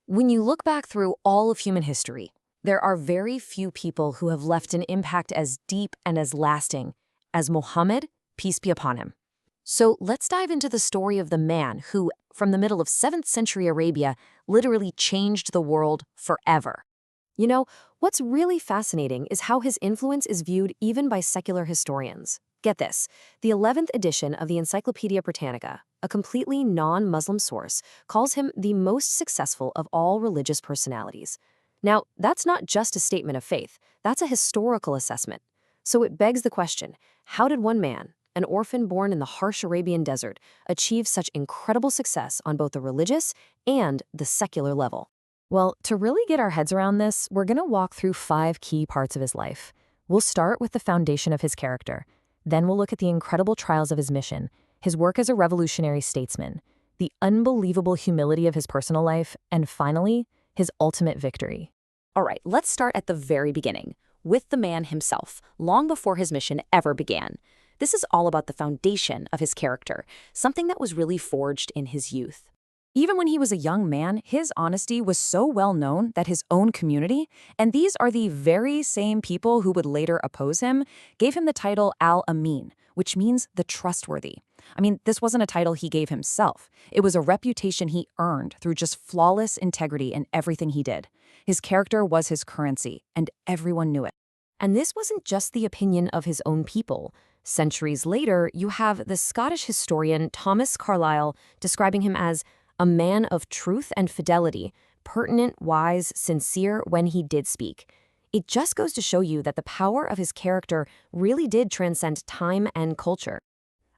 When you look back through all of human history, there are very few people who have left an impact as deep and as lasting as Muhammad, peace be upon him. So let's dive into the story of the man who, from the middle of 7th century Arabia, literally changed the world forever. You know, what's really fascinating is how his influence is viewed even by secular historians. Get this, the 11th edition of the Encyclopedia Britannica, a completely non-Muslim source, calls him the most successful of all religious personalities. Now, that's not just a statement of faith, that's a historical assessment. So it begs the question, how did one man, an orphan born in the harsh Arabian desert, achieve such incredible success on both the religious and the secular level? Well, to really get our heads around this, we're going to walk through 5 key parts of his life. We'll start with the foundation of his character. Then we'll look at the incredible trials of his mission, his work as a revolutionary statesman, the unbelievable humility of his personal life, and finally, his ultimate victory. All right, let's start at the very beginning, with the man himself, long before his mission ever began. This is all about the foundation of his character, something that was really forged in his youth. Even when he was a young man, his honesty was so well known that his own community, and these are the very same people who would later oppose him, gave him the title Al-Amin, which means the trustworthy. I mean, this wasn't a title he gave himself. It was a reputation he earned through just flawless integrity in everything he did. His character was his currency, and everyone knew it. And this wasn't just the opinion of his own people. Centuries later, you have the Scottish historian Thomas Carlyle describing him as a man of truth and fidelity, pertinent, wise, sincere when he did speak. It just goes to show you that the power of his character really did transcend time and culture.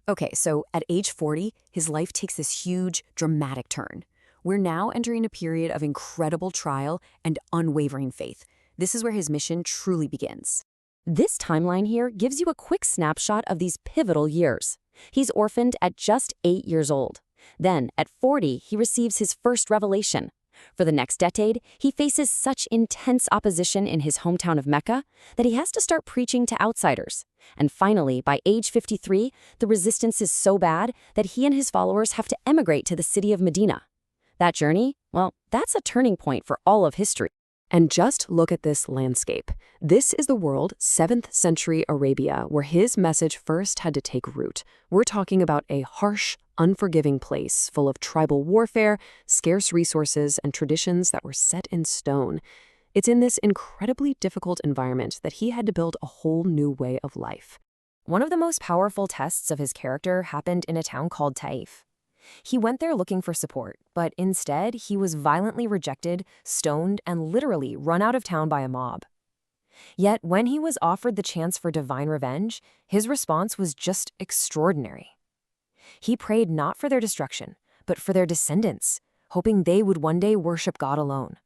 Okay, so at age 40, his life takes this huge, dramatic turn. We're now entering a period of incredible trial and unwavering faith. This is where his mission truly begins. This timeline here gives you a quick snapshot of these pivotal years. He's orphaned at just 8 years old. Then, at 40, he receives his first revelation. For the next decade, he faces such intense opposition in his hometown of Mecca that he has to start preaching to outsiders. And finally, by age 53, the resistance is so bad that he and his followers have to emigrate to the city of Medina. That journey, well, that's a turning point for all of history. And just look at this landscape. This is the world, 7th century Arabia, where his message first had to take root. We're talking about a harsh, unforgiving place full of tribal warfare, scarce resources, and traditions that were set in stone. It's in this incredibly difficult environment that he had to build a whole new way of life. One of the most powerful tests of his character happened in a town called Taif. He went there looking for support, but instead he was violently rejected, stoned, and literally run out of town by a mob. Yet when he was offered the chance for divine revenge, his response was just extraordinary. He prayed not for their destruction, but for their descendants, hoping they would one day worship God alone.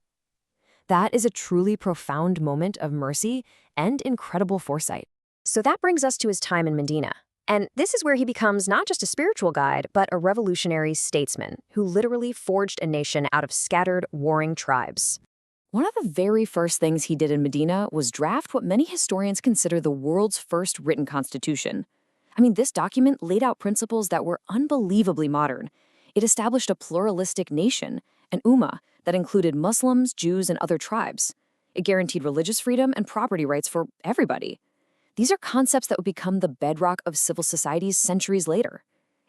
That is a truly profound moment of mercy and incredible foresight. So that brings us to his time in Medina. And this is where he becomes not just a spiritual guide, but a revolutionary statesman who literally forged a nation out of scattered, warring tribes. One of the very first things he did in Medina was draft what many historians consider the world's first written constitution. I mean, this document laid out principles that were unbelievably modern. It established a pluralistic nation, an Ummah, that included Muslims, Jews, and other tribes. It guaranteed religious freedom and property rights for everybody. These are concepts that would become the bedrock of civil societies centuries later.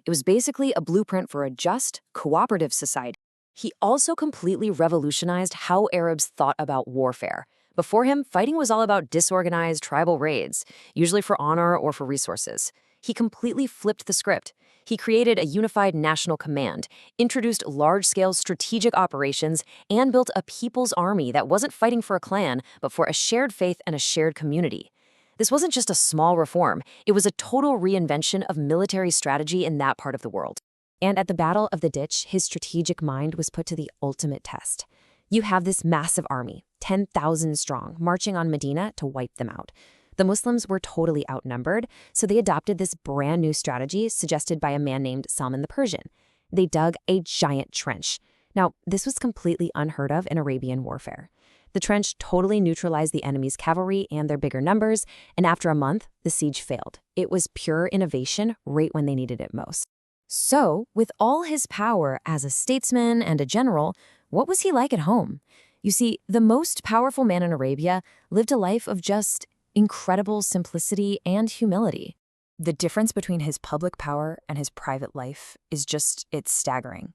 It was basically a blueprint for a just, cooperative society. He also completely revolutionized how Arabs thought about warfare. Before him, fighting was all about disorganized tribal raids, usually for honor or for resources. He completely flipped the script. He created a unified national command, introduced large-scale strategic operations, and built a people's army that wasn't fighting for a clan, but for a shared faith and a shared community. This wasn't just a small reform, it was a total reinvention of military strategy in that part of the world. And at the Battle of the Ditch, his strategic mind was put to the ultimate test. You have this massive army, 10,000 strong, marching on Medina to wipe them out. The Muslims were totally outnumbered, so they adopted this brand new strategy suggested by a man named Salman the Persian. They dug a giant trench. Now, this was completely unheard of in Arabian warfare. The trench totally neutralized the enemy's cavalry and their bigger numbers, and after a month, the siege failed. It was pure innovation right when they needed it most. So, with all his power as a statesman and a general, What was he like at home? You see, the most powerful man in Arabia lived a life of just incredible simplicity and humility. The difference between his public power and his private life it's staggering.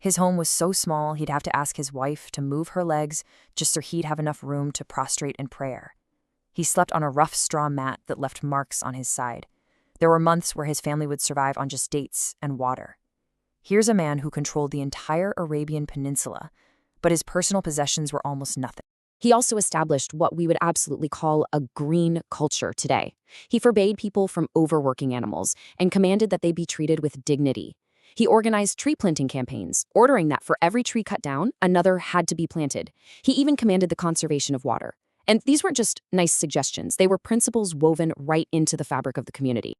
His home was so small he'd have to ask his wife to move her legs just so he'd have enough room to prostrate in prayer. He slept on a rough straw mat that left marks on his side. There were months where his family would survive on just dates and water. Here's a man who controlled the entire Arabian Peninsula, but his personal possessions were almost nothing. He also established what we would absolutely call a green culture today. He forbade people from overworking animals and commanded that they be treated with dignity. He organized tree planting campaigns, ordering that for every tree cut down, another had to be planted. He even commanded the conservation of water. And these weren't just nice suggestions, they were principles woven right into the fabric of the community.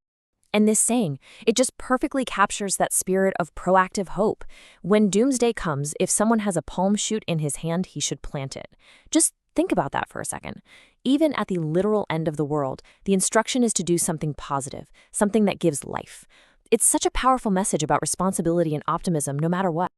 And this saying, it just perfectly captures that spirit of proactive hope. When doomsday comes, if someone has a palm shoot in his hand, he should plant it. Just think about that for a second. Even at the literal end of the world, the instruction is to do something positive, something that gives life. It's such a powerful message about responsibility and optimism no matter what.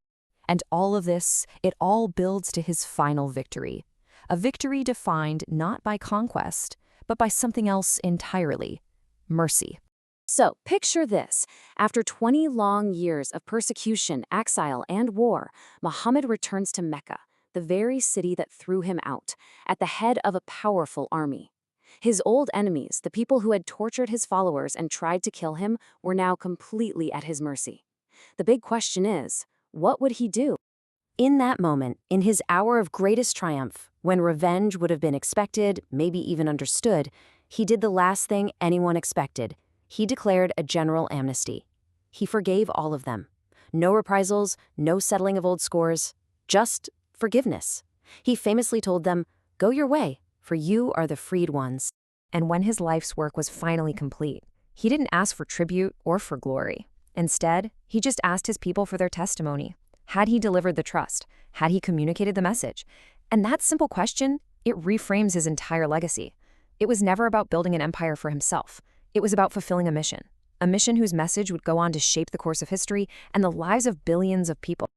And all of this, it all builds to his final victory. A victory defined not by conquest, but by something else entirely: mercy. So, picture this. After 20 long years of persecution, exile, and war, Muhammad returns to Mecca, the very city that threw him out, at the head of a powerful army. His old enemies, the people who had tortured his followers and tried to kill him, were now completely at his mercy. The big question is, what would he do? In that moment, in his hour of greatest triumph, when revenge would have been expected, maybe even understood, he did the last thing anyone expected. He declared a general amnesty. He forgave all of them. No reprisals, no settling of old scores, just forgiveness. He famously told them, "Go your way, for you are the freed ones." And when his life's work was finally complete, he didn't ask for tribute or for glory. Instead, he just asked his people for their testimony. Had he delivered the trust? Had he communicated the message? And that simple question, it reframes his entire legacy. It was never about building an empire for himself. It was about fulfilling a mission whose message would go on to shape the course of history and the lives of billions of people.